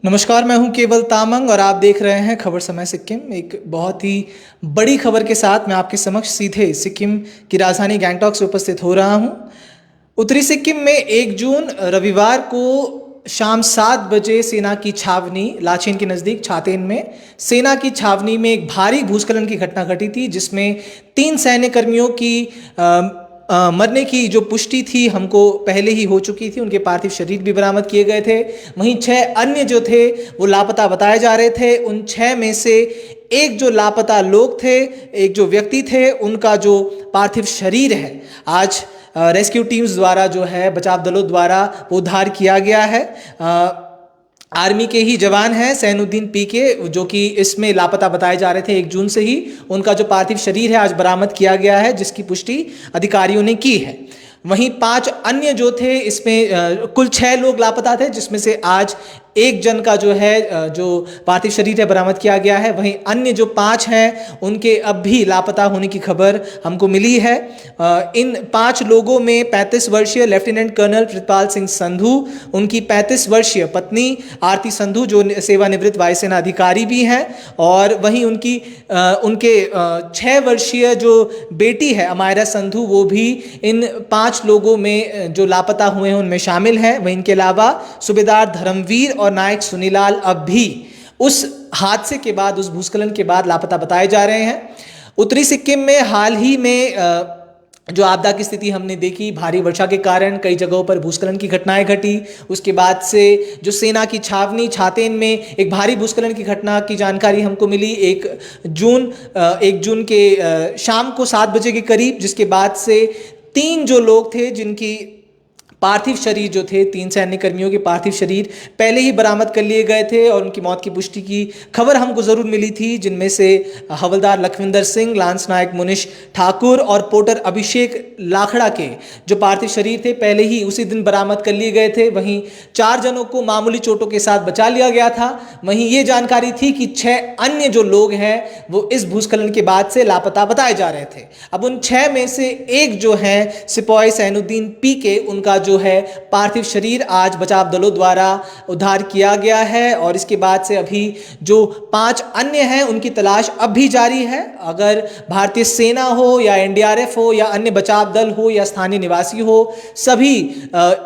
नमस्कार, मैं हूं केवल तामंग और आप देख रहे हैं खबर समय सिक्किम। एक बहुत ही बड़ी खबर के साथ मैं आपके समक्ष सीधे सिक्किम की राजधानी गैंगटॉक से उपस्थित हो रहा हूं। उत्तरी सिक्किम में 1 जून रविवार को शाम 7 बजे सेना की छावनी लाचेन के नज़दीक छातेन में सेना की छावनी में एक भारी भूस्खलन की घटना घटी थी, जिसमें 3 सैन्य कर्मियों की मरने की जो पुष्टि थी हमको पहले ही हो चुकी थी। उनके पार्थिव शरीर भी बरामद किए गए थे। वहीं 6 अन्य जो थे वो लापता बताए जा रहे थे। उन 6 में से एक जो लापता लोग थे, एक जो व्यक्ति थे, उनका जो पार्थिव शरीर है आज रेस्क्यू टीम्स द्वारा जो है बचाव दलों द्वारा उद्धार किया गया है। आर्मी के ही जवान हैं सैनुद्दीन पीके, जो कि इसमें लापता बताए जा रहे थे। 1 जून से ही उनका जो पार्थिव शरीर है आज बरामद किया गया है, जिसकी पुष्टि अधिकारियों ने की है। वहीं 5 अन्य जो थे, इसमें कुल 6 लोग लापता थे, जिसमें से आज 1 जन का जो है जो पार्थिव शरीर है बरामद किया गया है। वहीं अन्य जो 5 हैं उनके अब भी लापता होने की खबर हमको मिली है। इन 5 लोगों में 35 वर्षीय लेफ्टिनेंट कर्नल प्रितपाल सिंह संधू, उनकी 35 वर्षीय पत्नी आरती संधू जो सेवानिवृत्त वायुसेना अधिकारी भी हैं, और वहीं उनके 6 वर्षीय जो बेटी है अमायरा संधू, वो भी इन 5 लोगों में जो लापता हुए हैं उनमें शामिल हैं। वहीं इनके अलावा सूबेदार धर्मवीर और नायक सुनीलाल अब भी उस हादसे के बाद, उस भूस्खलन के बाद लापता बताए जा रहे हैं। उत्तरी सिक्किम में हाल ही में जो आपदा की स्थिति हमने देखी, भारी वर्षा के कारण कई जगहों पर भूस्खलन की घटनाएं घटी। उसके बाद से जो सेना की छावनी छातेन में एक भारी भूस्खलन की घटना की जानकारी हमको मिली 1 जून के शाम को 7 बजे के करीब, जिसके बाद से 3 जो लोग थे जिनकी पार्थिव शरीर जो थे, 3 सैन्य कर्मियों के पार्थिव शरीर पहले ही बरामद कर लिए गए थे और उनकी मौत की पुष्टि की खबर हमको ज़रूर मिली थी, जिनमें से हवलदार लखविंदर सिंह, लांस नायक मुनिश ठाकुर और पोटर अभिषेक लाखड़ा के जो पार्थिव शरीर थे पहले ही उसी दिन बरामद कर लिए गए थे। वहीं 4 जनों को मामूली चोटों के साथ बचा लिया गया था। वहीं ये जानकारी थी कि 6 अन्य जो लोग हैं वो इस भूस्खलन के बाद से लापता बताए जा रहे थे। अब उन 6 में से एक जो है सिपाही सैनुद्दीन पीके, उनका जो है पार्थिव शरीर आज बचाव दलों द्वारा उद्धार किया गया है, और इसके बाद से अभी जो 5 अन्य हैं उनकी तलाश अब भी जारी है। अगर भारतीय सेना हो या एनडीआरएफ हो या अन्य बचाव दल हो या स्थानीय निवासी हो, सभी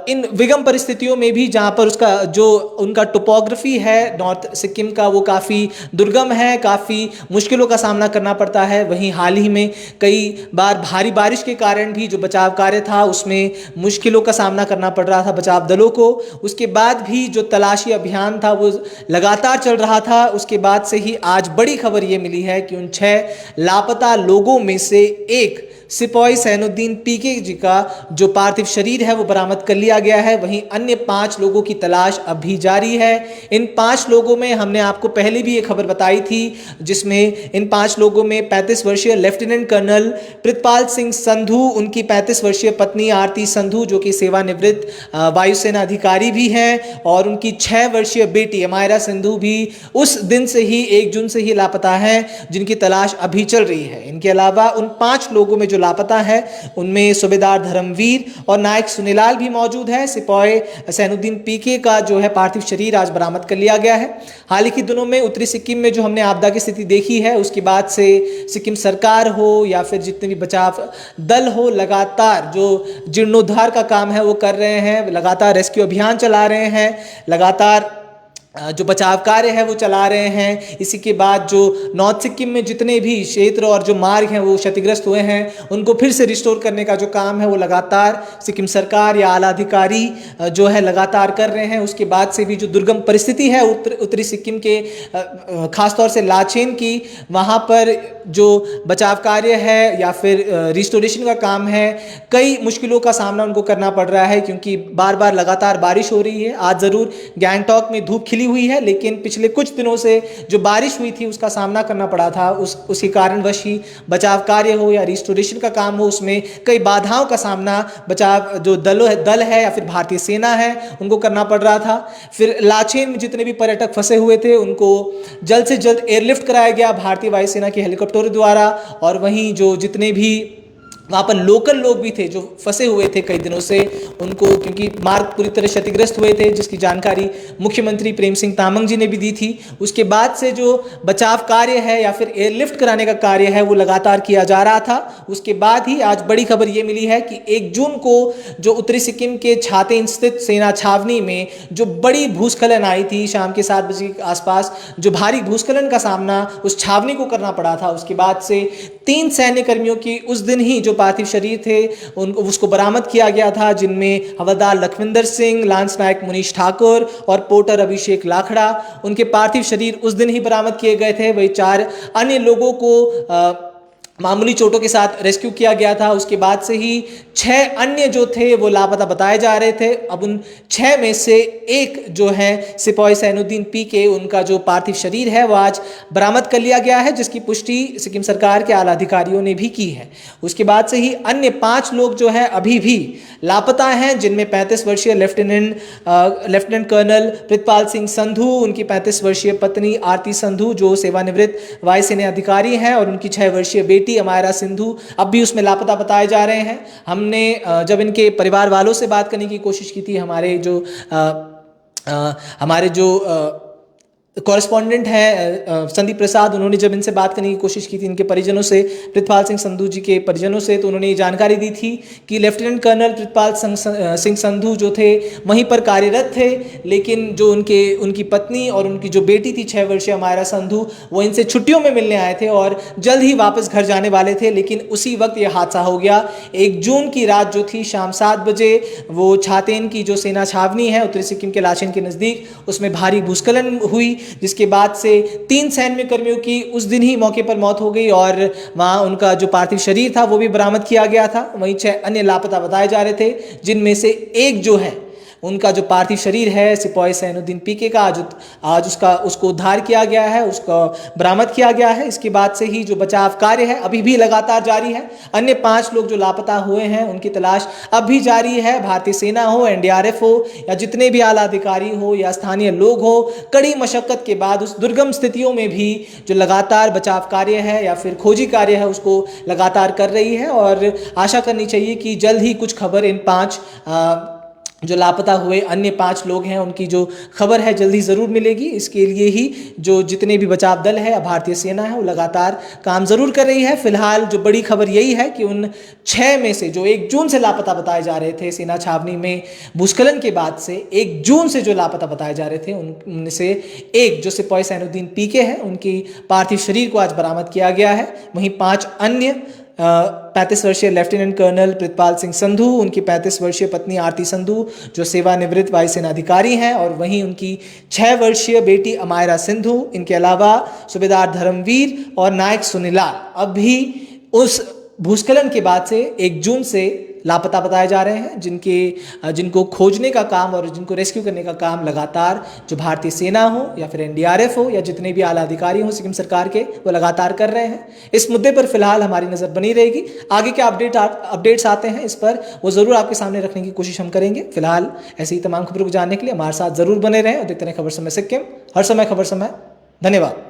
इन विगम परिस्थितियों में भी, जहां पर उसका जो उनका टोपोग्राफी है नॉर्थ सिक्किम का, वो काफ़ी दुर्गम है, काफ़ी मुश्किलों का सामना करना पड़ता है। वहीं हाल ही में कई बार भारी बारिश के कारण भी जो बचाव कार्य था उसमें मुश्किलों का सामना करना पड़ रहा था बचाव दलों को। उसके बाद भी जो तलाशी अभियान था वो लगातार चल रहा था। उसके बाद से ही आज बड़ी खबर ये मिली है कि उन 6 लापता लोगों में से एक सिपाही सैनुद्दीन पीके जी का जो पार्थिव शरीर है वो बरामद कर लिया गया है। वहीं अन्य 5 लोगों की तलाश अब भी जारी है। इन 5 लोगों में हमने आपको पहले भी ये खबर बताई थी, जिसमें इन 5 लोगों में 35 वर्षीय लेफ्टिनेंट कर्नल प्रितपाल सिंह संधू, उनकी 35 वर्षीय पत्नी आरती संधू जो कि सेवानिवृत्त वायुसेना अधिकारी भी हैं, और उनकी 6 वर्षीय बेटी अमायरा संधू भी उस दिन से ही 1 जून से ही लापता है, जिनकी तलाश अभी चल रही है। इनके अलावा उन 5 लोगों में जो लापता है उनमें सूबेदार धर्मवीर और नायक सुनीलाल भी मौजूद है। सिपाही सैनुद्दीन पीके का जो है पार्थिव शरीर आज बरामद कर लिया गया है। हाल ही के दिनों में उत्तरी सिक्किम में जो हमने आपदा की स्थिति देखी है, उसके बाद से सिक्किम सरकार हो या फिर जितने भी बचाव दल हो, लगातार जो जीर्णोद्धार का काम है वो कर रहे हैं, लगातार रेस्क्यू अभियान चला रहे हैं, लगातार जो बचाव कार्य है वो चला रहे हैं। इसी के बाद जो नॉर्थ सिक्किम में जितने भी क्षेत्र और जो मार्ग हैं वो क्षतिग्रस्त हुए हैं, उनको फिर से रिस्टोर करने का जो काम है वो लगातार सिक्किम सरकार या आला अधिकारी जो है लगातार कर रहे हैं। उसके बाद से भी जो दुर्गम परिस्थिति है उत्तरी सिक्किम के खासतौर से लाचेन की, वहाँ पर जो बचाव कार्य है या फिर रिस्टोरेशन का काम है, कई मुश्किलों का सामना उनको करना पड़ रहा है, क्योंकि बार बार लगातार बारिश हो रही है। आज ज़रूर गैंगटॉक में धूप खिली हुई है, लेकिन पिछले कुछ दिनों से जो बारिश हुई थी उसका सामना करना पड़ा था। उसके कारणवश ही बचाव कार्य हो या रिस्टोरेशन का काम हो, उसमें कई बाधाओं का सामना बचाव जो दल है या फिर भारतीय सेना है उनको करना पड़ रहा था। फिर लाचेन में जितने भी पर्यटक फंसे हुए थे उनको जल्द से जल्द एयरलिफ्ट कराया गया भारतीय वायुसेना के हेलीकॉप्टर द्वारा, और वहीं जो जितने भी वहाँ पर लोकल लोग भी थे जो फंसे हुए थे कई दिनों से, उनको क्योंकि मार्ग पूरी तरह क्षतिग्रस्त हुए थे, जिसकी जानकारी मुख्यमंत्री प्रेम सिंह तामंग जी ने भी दी थी। उसके बाद से जो बचाव कार्य है या फिर एयरलिफ्ट कराने का कार्य है वो लगातार किया जा रहा था। उसके बाद ही आज बड़ी खबर ये मिली है कि 1 जून को जो उत्तरी सिक्किम के छातें स्थित सेना छावनी में जो बड़ी भूस्खलन आई थी शाम के 7 बजे के आसपास, जो भारी भूस्खलन का सामना उस छावनी को करना पड़ा था, उसके बाद से 3 सैन्य कर्मियों की उस दिन ही जो पार्थिव शरीर थे उसको बरामद किया गया था, जिनमें हवलदार लखविंदर सिंह, लांस नायक मुनीश ठाकुर और पोर्टर अभिषेक लाखड़ा, उनके पार्थिव शरीर उस दिन ही बरामद किए गए थे। वही 4 अन्य लोगों को मामूली चोटों के साथ रेस्क्यू किया गया था। उसके बाद से ही 6 अन्य जो थे वो लापता बताए जा रहे थे। अब उन 6 में से एक जो है सिपाही सैनुद्दीन पीके, उनका जो पार्थिव शरीर है वो आज बरामद कर लिया गया है, जिसकी पुष्टि सिक्किम सरकार के आला अधिकारियों ने भी की है। उसके बाद से ही अन्य 5 लोग जो है अभी भी लापता हैं, जिनमें 35 वर्षीय लेफ्टिनेंट कर्नल प्रितपाल सिंह संधू, उनकी 35 वर्षीय पत्नी आरती संधू जो सेवानिवृत्त वायुसेना अधिकारी हैं, और उनकी 6 वर्षीय बेटी अमायरा सिंधु अब भी उसमें लापता बताए जा रहे हैं। हमने जब इनके परिवार वालों से बात करने की कोशिश की थी, हमारे जो कॉरेस्पॉन्डेंट हैं संदीप प्रसाद, उन्होंने जब इनसे बात करने की कोशिश की थी इनके परिजनों से, प्रितपाल सिंह संधू जी के परिजनों से, तो उन्होंने ये जानकारी दी थी कि लेफ्टिनेंट कर्नल प्रितपाल सिंह संधू जो थे वहीं पर कार्यरत थे, लेकिन जो उनकी पत्नी और उनकी जो बेटी थी 6 वर्षीय अमायरा संधू, वो इनसे छुट्टियों में मिलने आए थे और जल्द ही वापस घर जाने वाले थे, लेकिन उसी वक्त ये हादसा हो गया। 1 जून की रात जो थी शाम 7 बजे वो छातेन की जो सेना छावनी है उत्तरी सिक्किम के लाचेन के नज़दीक, उसमें भारी भूस्खलन हुई, जिसके बाद से 3 सैन्य कर्मियों की उस दिन ही मौके पर मौत हो गई और वहां उनका जो पार्थिव शरीर था वो भी बरामद किया गया था। वहीं 6 अन्य लापता बताए जा रहे थे, जिनमें से एक जो है उनका जो पार्थिव शरीर है सिपाही सैनुद्दीन पीके का आज उसको उद्धार किया गया है, उसको बरामद किया गया है। इसके बाद से ही जो बचाव कार्य है अभी भी लगातार जारी है। अन्य 5 लोग जो लापता हुए हैं उनकी तलाश अब भी जारी है। भारतीय सेना हो, एनडीआरएफ हो या जितने भी आला अधिकारी हो या स्थानीय लोग हो, कड़ी मशक्कत के बाद उस दुर्गम स्थितियों में भी जो लगातार बचाव कार्य है या फिर खोजी कार्य है उसको लगातार कर रही है, और आशा करनी चाहिए कि जल्द ही कुछ खबर इन 5 जो लापता हुए अन्य 5 लोग हैं उनकी जो खबर है जल्दी ज़रूर मिलेगी। इसके लिए ही जो जितने भी बचाव दल है भारतीय सेना है वो लगातार काम ज़रूर कर रही है। फिलहाल जो बड़ी खबर यही है कि उन 6 में से जो 1 जून से लापता बताए जा रहे थे सेना छावनी में भूस्खलन के बाद से 1 जून से जो लापता बताए जा रहे थे उनमें से एक जो सिपाही सैनुद्दीन पीके हैं उनकी पार्थिव शरीर को आज बरामद किया गया है। वहीं 5 अन्य 35 वर्षीय लेफ्टिनेंट कर्नल प्रितपाल सिंह संधू, उनकी 35 वर्षीय पत्नी आरती संधू जो सेवानिवृत्त वायुसेना अधिकारी हैं, और वहीं उनकी 6 वर्षीय बेटी अमायरा सिंधु, इनके अलावा सूबेदार धर्मवीर और नायक सुनीलाल अब भी उस भूस्खलन के बाद से 1 जून से लापता बताए जा रहे हैं, जिनको खोजने का काम और जिनको रेस्क्यू करने का काम लगातार जो भारतीय सेना हो या फिर एनडीआरएफ हो या जितने भी आला अधिकारी हो सिक्किम सरकार के वो लगातार कर रहे हैं। इस मुद्दे पर फिलहाल हमारी नज़र बनी रहेगी। आगे के अपडेट्स आते हैं इस पर वो ज़रूर आपके सामने रखने की कोशिश हम करेंगे। फिलहाल ऐसी ही तमाम खबरों को जानने के लिए हमारे साथ ज़रूर बने रहें और देखते रहें खबर समय सिक्किम, हर समय खबर समय। धन्यवाद।